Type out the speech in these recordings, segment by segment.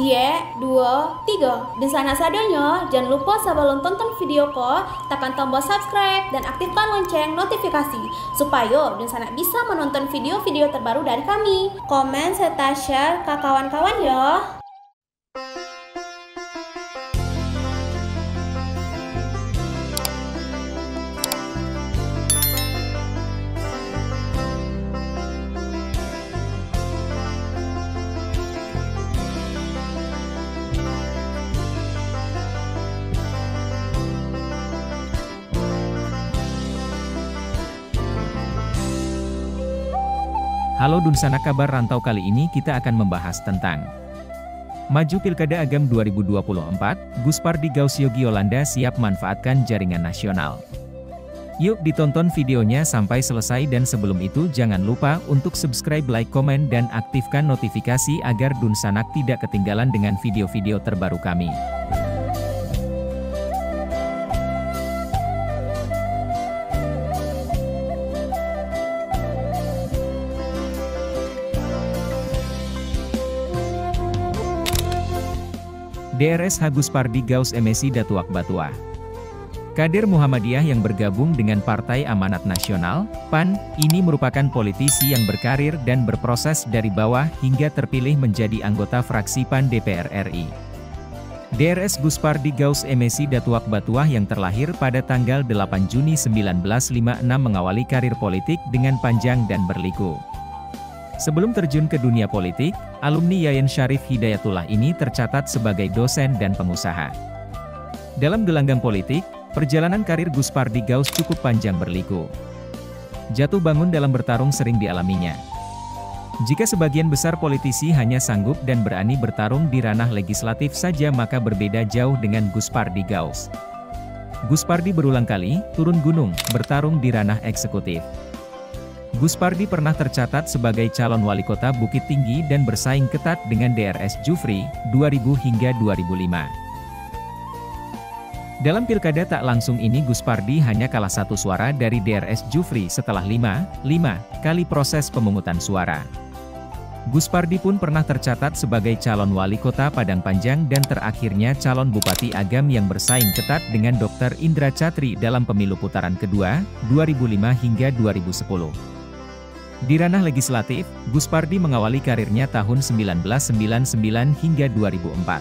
Cie, 2, 3. Dan sana sadanya, jangan lupa sebelum tonton video ko, tekan tombol subscribe dan aktifkan lonceng notifikasi supaya dan sana bisa menonton video-video terbaru dari kami. Komen serta share ke kawan-kawan ya. Halo Dunsana, kabar rantau kali ini kita akan membahas tentang Maju Pilkada Agam 2024, Gus Pardi Gaus Yogi Yolanda siap manfaatkan jaringan nasional. Yuk ditonton videonya sampai selesai dan sebelum itu jangan lupa untuk subscribe, like, komen, dan aktifkan notifikasi agar Dunsanak tidak ketinggalan dengan video-video terbaru kami. DRS Gus Pardi Gaus MSI Datuak Batuah. Kader Muhammadiyah yang bergabung dengan Partai Amanat Nasional, PAN, ini merupakan politisi yang berkarir dan berproses dari bawah hingga terpilih menjadi anggota fraksi PAN DPR RI. DRS Gus Pardi Gaus MSI Datuak Batuah yang terlahir pada tanggal 8 Juni 1956 mengawali karir politik dengan panjang dan berliku. Sebelum terjun ke dunia politik, alumni Yayan Syarif Hidayatullah ini tercatat sebagai dosen dan pengusaha. Dalam gelanggang politik, perjalanan karir Gus Pardi Gaus cukup panjang berliku. Jatuh bangun dalam bertarung sering dialaminya. Jika sebagian besar politisi hanya sanggup dan berani bertarung di ranah legislatif saja, maka berbeda jauh dengan Gus Pardi Gaus. Gus Pardi berulang kali turun gunung, bertarung di ranah eksekutif. Gus Pardi pernah tercatat sebagai calon wali kota Bukit Tinggi dan bersaing ketat dengan DRS Jufri, 2000 hingga 2005. Dalam pilkada tak langsung ini Gus Pardi hanya kalah 1 suara dari DRS Jufri setelah 5 kali proses pemungutan suara. Gus Pardi pun pernah tercatat sebagai calon wali kota Padang Panjang dan terakhirnya calon Bupati Agam yang bersaing ketat dengan Dr. Indra Catri dalam pemilu putaran kedua, 2005 hingga 2010. Di ranah legislatif, Gus Pardi mengawali karirnya tahun 1999 hingga 2004.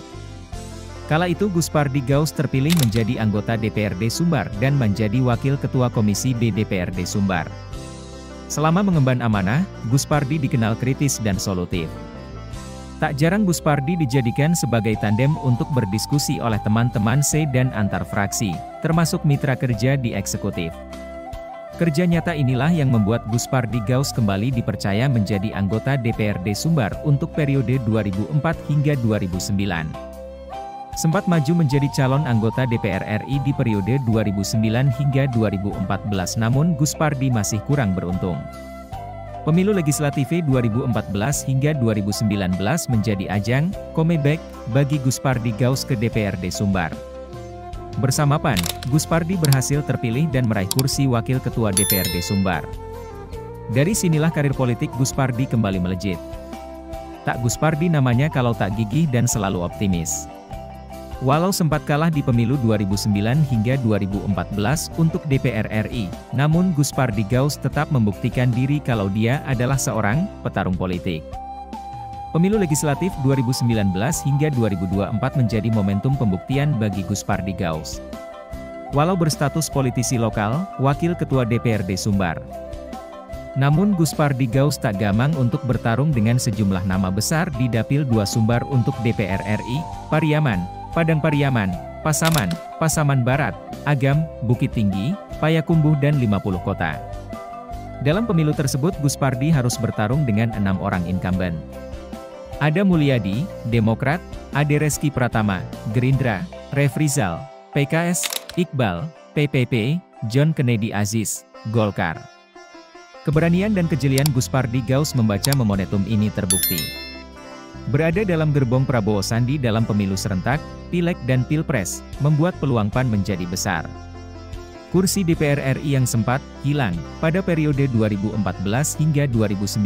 Kala itu Gus Pardi Gaus terpilih menjadi anggota DPRD Sumbar dan menjadi Wakil Ketua Komisi B DPRD Sumbar. Selama mengemban amanah, Gus Pardi dikenal kritis dan solutif. Tak jarang Gus Pardi dijadikan sebagai tandem untuk berdiskusi oleh teman-teman se dan antar fraksi, termasuk mitra kerja di eksekutif. Kerja nyata inilah yang membuat Gus Pardi Gaus kembali dipercaya menjadi anggota DPRD Sumbar untuk periode 2004 hingga 2009. Sempat maju menjadi calon anggota DPR RI di periode 2009 hingga 2014, namun Gus Pardi masih kurang beruntung. Pemilu legislatif 2014 hingga 2019 menjadi ajang comeback bagi Gus Pardi Gaus ke DPRD Sumbar. Bersama PAN, Gus Pardi berhasil terpilih dan meraih kursi Wakil Ketua DPRD Sumbar. Dari sinilah karir politik Gus Pardi kembali melejit. Tak Gus Pardi namanya kalau tak gigih dan selalu optimis. Walau sempat kalah di pemilu 2009 hingga 2014 untuk DPR RI, namun Gus Pardi Gaus tetap membuktikan diri kalau dia adalah seorang petarung politik. Pemilu legislatif 2019 hingga 2024 menjadi momentum pembuktian bagi Gus Pardi Gaus. Walau berstatus politisi lokal, Wakil Ketua DPRD Sumbar, namun Gus Pardi Gaus tak gamang untuk bertarung dengan sejumlah nama besar di Dapil 2 Sumbar untuk DPR RI, Pariaman, Padang Pariaman, Pasaman, Pasaman Barat, Agam, Bukit Tinggi, Payakumbuh dan 50 kota. Dalam pemilu tersebut Gus Pardi harus bertarung dengan 6 orang incumbent. Ada Mulyadi, Demokrat, Ade Reski Pratama, Gerindra, Refrizal, PKS, Iqbal, PPP, John Kennedy Aziz, Golkar. Keberanian dan kejelian Gus Pardi Gaus membaca momentum ini terbukti. Berada dalam gerbong Prabowo Sandi dalam pemilu serentak, Pileg dan Pilpres, membuat peluang PAN menjadi besar. Kursi DPR RI yang sempat hilang pada periode 2014 hingga 2019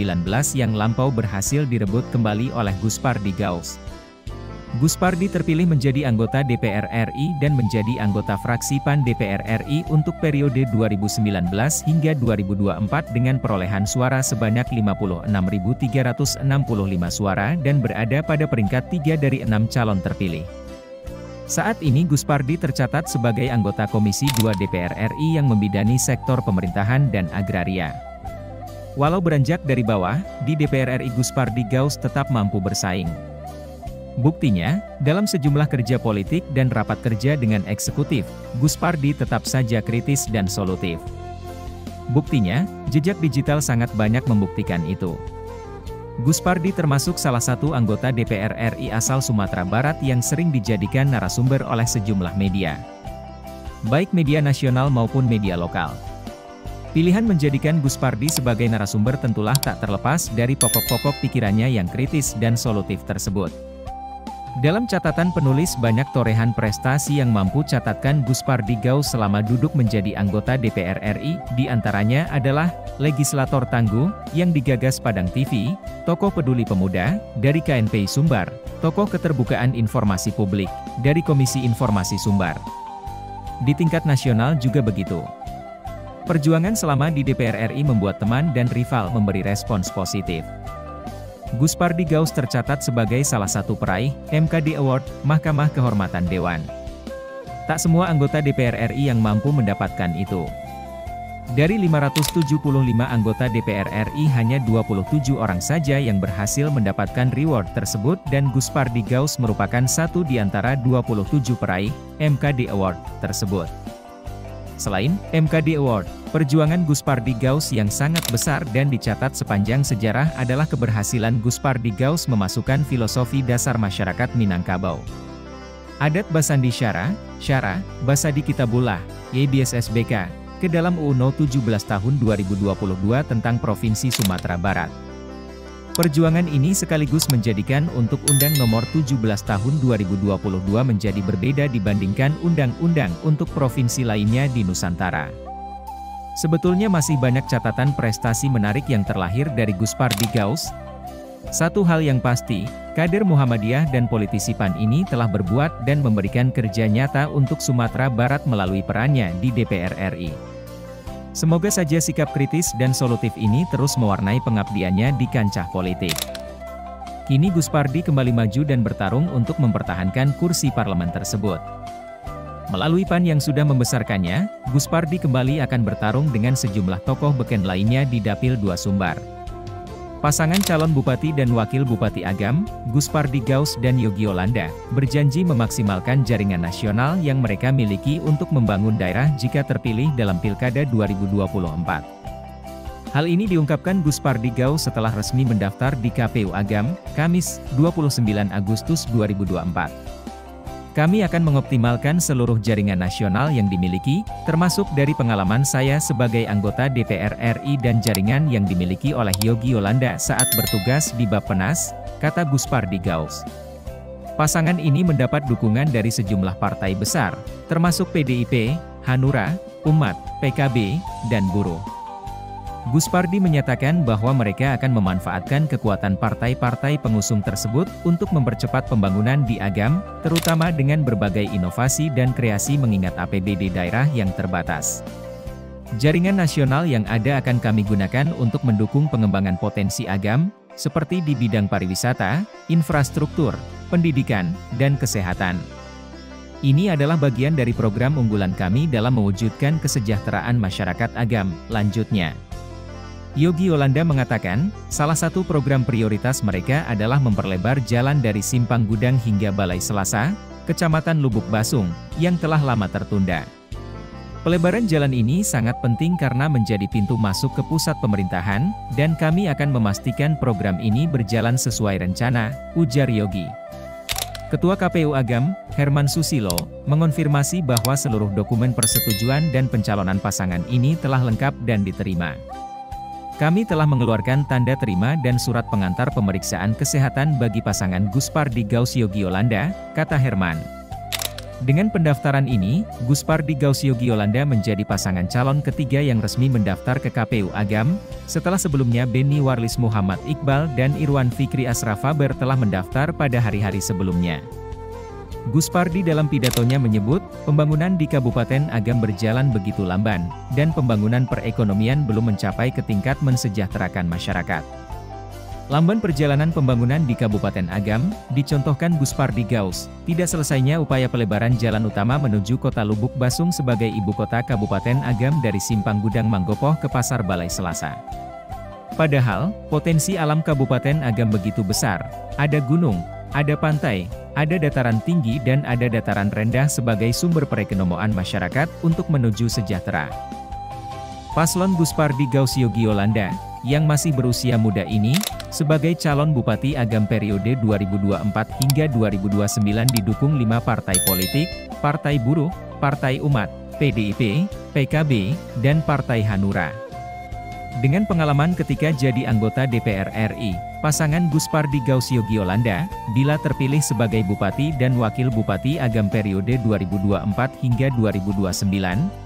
yang lampau berhasil direbut kembali oleh Gus Pardi Gaus. Gus Pardi terpilih menjadi anggota DPR RI dan menjadi anggota fraksi PAN DPR RI untuk periode 2019 hingga 2024 dengan perolehan suara sebanyak 56.365 suara dan berada pada peringkat 3 dari 6 calon terpilih. Saat ini Gus Pardi tercatat sebagai anggota Komisi 2 DPR RI yang membidani sektor pemerintahan dan agraria. Walau beranjak dari bawah, di DPR RI Gus Pardi Gaus tetap mampu bersaing. Buktinya, dalam sejumlah kerja politik dan rapat kerja dengan eksekutif, Gus Pardi tetap saja kritis dan solutif. Buktinya, jejak digital sangat banyak membuktikan itu. Gus Pardi termasuk salah satu anggota DPR RI asal Sumatera Barat yang sering dijadikan narasumber oleh sejumlah media, baik media nasional maupun media lokal. Pilihan menjadikan Gus Pardi sebagai narasumber tentulah tak terlepas dari pokok-pokok pikirannya yang kritis dan solutif tersebut. Dalam catatan penulis banyak torehan prestasi yang mampu catatkan Gus Pardi Gaus selama duduk menjadi anggota DPR RI, diantaranya adalah legislator tangguh, yang digagas Padang TV, tokoh peduli pemuda, dari KNPI Sumbar, tokoh keterbukaan informasi publik, dari Komisi Informasi Sumbar. Di tingkat nasional juga begitu. Perjuangan selama di DPR RI membuat teman dan rival memberi respons positif. Gus Pardi Gaus tercatat sebagai salah satu peraih MKD Award, Mahkamah Kehormatan Dewan. Tak semua anggota DPR RI yang mampu mendapatkan itu. Dari 575 anggota DPR RI hanya 27 orang saja yang berhasil mendapatkan reward tersebut dan Gus Pardi Gaus merupakan satu di antara 27 peraih MKD Award tersebut. Selain MKD Award, perjuangan Gus Pardi Gaus yang sangat besar dan dicatat sepanjang sejarah adalah keberhasilan Gus Pardi Gaus memasukkan filosofi dasar masyarakat Minangkabau, adat Basandi Syara, Basadi Kitabullah, YBSSBK, ke dalam UU No 17 tahun 2022 tentang Provinsi Sumatera Barat. Perjuangan ini sekaligus menjadikan untuk Undang Nomor 17 Tahun 2022 menjadi berbeda dibandingkan undang-undang untuk provinsi lainnya di Nusantara. Sebetulnya masih banyak catatan prestasi menarik yang terlahir dari Gus Pardi Gaus. Satu hal yang pasti, kader Muhammadiyah dan politisi PAN ini telah berbuat dan memberikan kerja nyata untuk Sumatera Barat melalui perannya di DPR RI. Semoga saja sikap kritis dan solutif ini terus mewarnai pengabdiannya di kancah politik. Kini Gus Pardi kembali maju dan bertarung untuk mempertahankan kursi parlemen tersebut. Melalui PAN yang sudah membesarkannya, Gus Pardi kembali akan bertarung dengan sejumlah tokoh beken lainnya di Dapil 2 Sumbar. Pasangan calon Bupati dan Wakil Bupati Agam, Gus Pardi Gaus dan Yogi Yolanda, berjanji memaksimalkan jaringan nasional yang mereka miliki untuk membangun daerah jika terpilih dalam Pilkada 2024. Hal ini diungkapkan Gus Pardi Gaus setelah resmi mendaftar di KPU Agam, Kamis, 29 Agustus 2024. Kami akan mengoptimalkan seluruh jaringan nasional yang dimiliki, termasuk dari pengalaman saya sebagai anggota DPR RI dan jaringan yang dimiliki oleh Yogi Yolanda saat bertugas di Bappenas, kata Gus Pardi Gaus. Pasangan ini mendapat dukungan dari sejumlah partai besar, termasuk PDIP, Hanura, Umat, PKB, dan Buruh. Gus Pardi menyatakan bahwa mereka akan memanfaatkan kekuatan partai-partai pengusung tersebut untuk mempercepat pembangunan di Agam, terutama dengan berbagai inovasi dan kreasi mengingat APBD daerah yang terbatas. Jaringan nasional yang ada akan kami gunakan untuk mendukung pengembangan potensi Agam, seperti di bidang pariwisata, infrastruktur, pendidikan, dan kesehatan. Ini adalah bagian dari program unggulan kami dalam mewujudkan kesejahteraan masyarakat Agam, lanjutnya. Yogi Yolanda mengatakan, salah satu program prioritas mereka adalah memperlebar jalan dari Simpang Gudang hingga Balai Selasa, Kecamatan Lubuk Basung, yang telah lama tertunda. Pelebaran jalan ini sangat penting karena menjadi pintu masuk ke pusat pemerintahan, dan kami akan memastikan program ini berjalan sesuai rencana, ujar Yogi. Ketua KPU Agam, Herman Susilo, mengonfirmasi bahwa seluruh dokumen persetujuan dan pencalonan pasangan ini telah lengkap dan diterima. Kami telah mengeluarkan tanda terima dan surat pengantar pemeriksaan kesehatan bagi pasangan Gus Pardi Gaus Yogi Yolanda, kata Herman. Dengan pendaftaran ini, Gus Pardi Gaus Yogi Yolanda menjadi pasangan calon ketiga yang resmi mendaftar ke KPU Agam, setelah sebelumnya Beni Warlis Muhammad Iqbal dan Irwan Fikri Asrafaber telah mendaftar pada hari-hari sebelumnya. Guspardi dalam pidatonya menyebut, pembangunan di Kabupaten Agam berjalan begitu lamban, dan pembangunan perekonomian belum mencapai ke tingkat mensejahterakan masyarakat. Lamban perjalanan pembangunan di Kabupaten Agam, dicontohkan Guspardi Gaus, tidak selesainya upaya pelebaran jalan utama menuju kota Lubuk Basung sebagai ibu kota Kabupaten Agam dari Simpang Gudang Manggopoh ke Pasar Balai Selasa. Padahal, potensi alam Kabupaten Agam begitu besar, ada gunung, ada pantai, ada dataran tinggi dan ada dataran rendah sebagai sumber perekonomian masyarakat untuk menuju sejahtera. Paslon Guspardi Gaus Yogi Yolanda, yang masih berusia muda ini, sebagai calon Bupati Agam periode 2024 hingga 2029 didukung 5 partai politik, Partai Buruh, Partai Umat, PDIP, PKB, dan Partai Hanura. Dengan pengalaman ketika jadi anggota DPR RI, pasangan Guspardi Gaus Yogi Yolanda, bila terpilih sebagai Bupati dan Wakil Bupati Agam periode 2024 hingga 2029,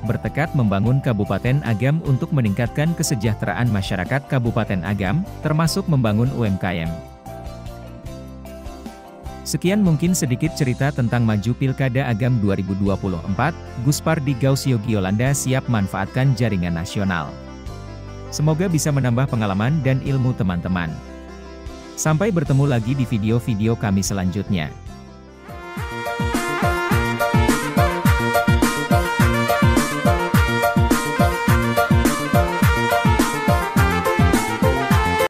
bertekad membangun Kabupaten Agam untuk meningkatkan kesejahteraan masyarakat Kabupaten Agam, termasuk membangun UMKM. Sekian mungkin sedikit cerita tentang maju Pilkada Agam 2024, Guspardi Gaus Yogi Yolanda siap manfaatkan jaringan nasional. Semoga bisa menambah pengalaman dan ilmu teman-teman. Sampai bertemu lagi di video-video kami selanjutnya.